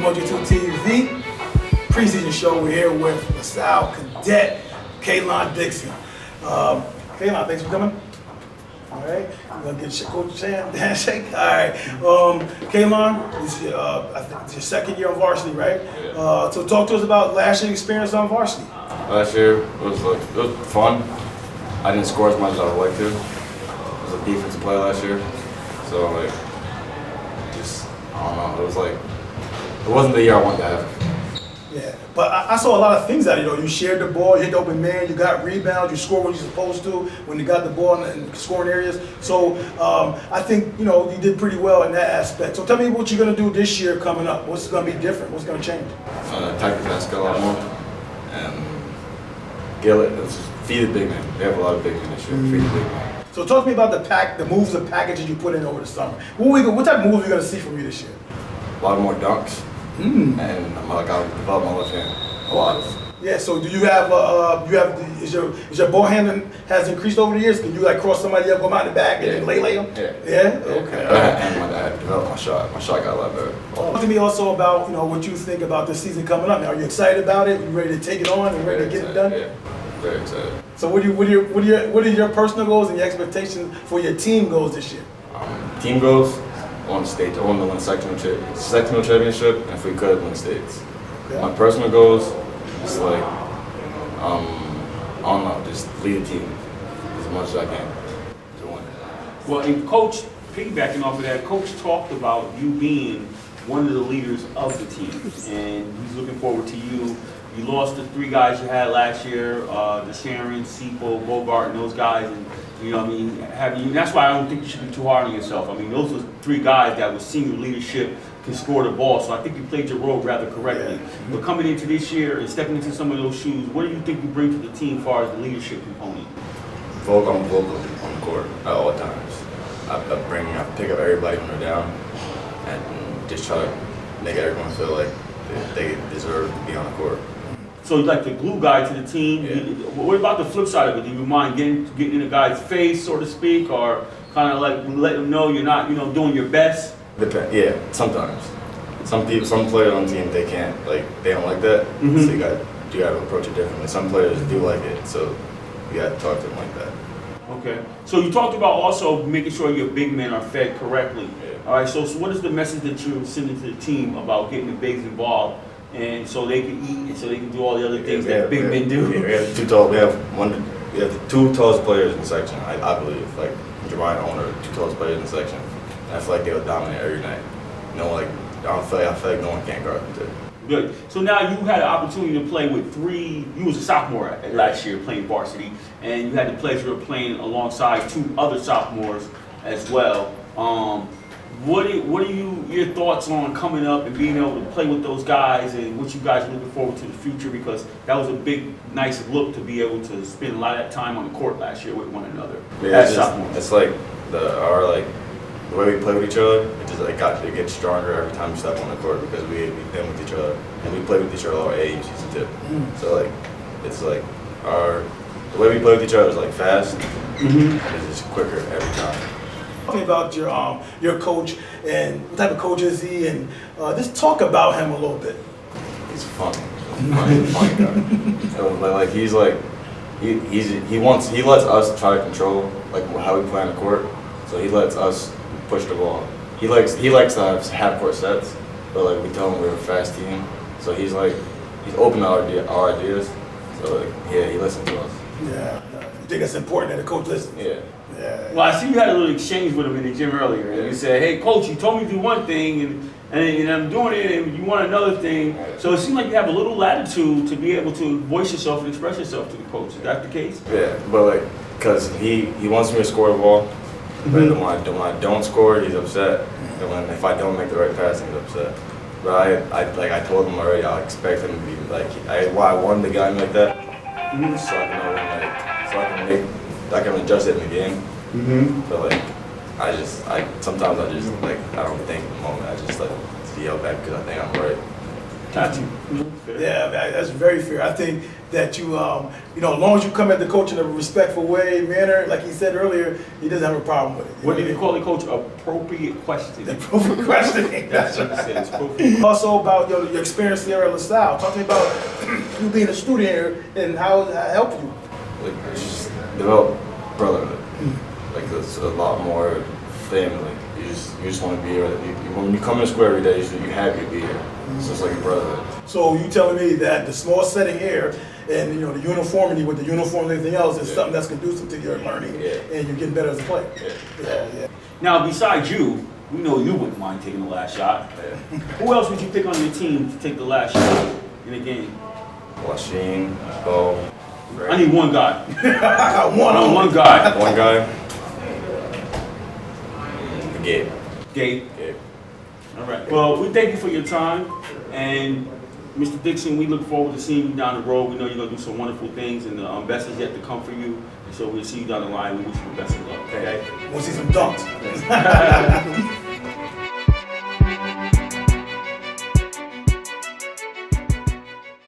Mojo2 TV preseason show. We're here with LaSalle cadet Kaylon Dickson. Kaylon, thanks for coming. All right, we're gonna get Coach handshake. All right, Kaylon, this is I think it's your second year on varsity, right? Yeah. So talk to us about last year's experience on varsity. Last year it was fun. I didn't score as much as I would like to. It was a defensive play last year, so I don't know. It wasn't the year I wanted to have. Yeah, but I saw a lot of things out of you though. You shared the ball, you hit the open man, you got rebounds, you scored when you're supposed to when you got the ball in scoring areas. So I think you did pretty well in that aspect. So tell me what you're gonna do this year coming up. What's gonna be different? What's gonna change? Tack the basket a lot more, and let's just feed the big man. They have a lot of big men this year. Feed the big man. So talk to me about the moves, the packages you put in over the summer. What type of moves are we gonna see from you this year? A lot more dunks. And I'll develop my left hand a lot. Yeah. So do you have is your ball handling has increased over the years? Can you like cross somebody up, go out the back, and then lay them? Yeah. Yeah. Okay. And I developed my shot. My shot got a lot better. Talk to me also about what you think about this season coming up. Are you excited about it? You ready to take it on and ready to get it done? Yeah. Very excited. So what are your personal goals and your expectations for your team goals this year? Team goals. I want to win the sectional championship, and if we could, win states. Okay. My personal goals is I don't know, just lead the team as much as I can to win. Well, and Coach, piggybacking off of that, Coach talked about you being one of the leaders of the team, and he's looking forward to you. You lost the three guys you had last year, the Sharon, Sepo, Bogart, and those guys, and that's why I don't think you should be too hard on yourself. I mean, those are three guys that with senior leadership can score the ball, so I think you played your role rather correctly. Yeah. But coming into this year and stepping into some of those shoes, what do you think you bring to the team as far as the leadership component? I'm vocal on the court at all times. I pick up everybody when they're down and just try to make everyone feel like they deserve to be on the court. So you're like the glue guy to the team. Yeah. What about the flip side of it? Do you mind getting in a guy's face, so to speak, or kind of like let them know you're not, doing your best? Yeah, sometimes. Some players on the team they don't like that. Mm-hmm. So you got to approach it differently. Some players do like it, so you got to talk to them like that. Okay. So you talked about also making sure your big men are fed correctly. Yeah. All right. So what is the message that you're sending to the team about getting the bigs involved? And so they can eat, and so they can do all the other things that big men do. Yeah, we have the two tallest players in the section. I believe, like Jermaine Owner, two tallest players in the section. And I feel like they would dominate every night. I feel like no one can guard them too. Good. So now you had an opportunity to play with three. You was a sophomore last year playing varsity, and you had the pleasure of playing alongside two other sophomores as well. What are your thoughts on coming up and being able to play with those guys, and what you guys are looking forward to the future? Because that was a big, nice look to be able to spend a lot of that time on the court last year with one another. Yeah, it's like the way we play with each other. It gets stronger every time we step on the court because we've been with each other and we play with each other our age too. So the way we play with each other is fast. And it's just quicker every time. Tell me about your coach and what type of coach is he, and just talk about him a little bit. He's funny guy. He lets us try to control how we play on the court. So he lets us push the ball. He likes to have half-court sets, but we tell him we're a fast team. So he's open to our ideas. So he listens to us. Yeah, you think it's important that a coach listens? Yeah. Yeah. Well, I see you had a little exchange with him in the gym earlier, and you said, "Hey, coach, you told me to do one thing, and I'm doing it, and you want another thing." So it seems like you have a little latitude to be able to voice yourself and express yourself to the coach. Is that the case? Yeah, but because he wants me to score the ball, but when I don't score, he's upset. And if I don't make the right pass, he's upset. But I told him already, I expect him to be why I wanted the guy like that, so I can know I can adjust it in the game. But sometimes I don't think in the moment. I just yell back because I think I'm right. Got you. Yeah, that's very fair. I think that you know, as long as you come at the coach in a respectful way, manner, like he said earlier, he doesn't have a problem with it. What did you call it, Coach? Appropriate questioning. Appropriate questioning. That's what he said. It's appropriate. Also about your experience there at LaSalle. Talk to me about you being a student here and how it helped you. Like, it's just develop brotherhood. Like, it's a lot more family. You just want to be here. When you come to school every day, you're happy to be here. So it's like a brotherhood. So you telling me that the small setting here and the uniformity with the uniform and everything else is something that's conducive to your learning and you're getting better as a player. Yeah. Now, besides you, we know you wouldn't mind taking the last shot. Who else would you pick on your team to take the last shot in a game? Washeen, Bo. I need one guy. One guy. One guy. Gabe. Gabe. All right. Well, we thank you for your time, and Mr. Dickson, we look forward to seeing you down the road. We know you're gonna do some wonderful things, and the best is yet to come for you. And so we'll see you down the line. We wish you the best of luck. Okay. We'll see some dunks.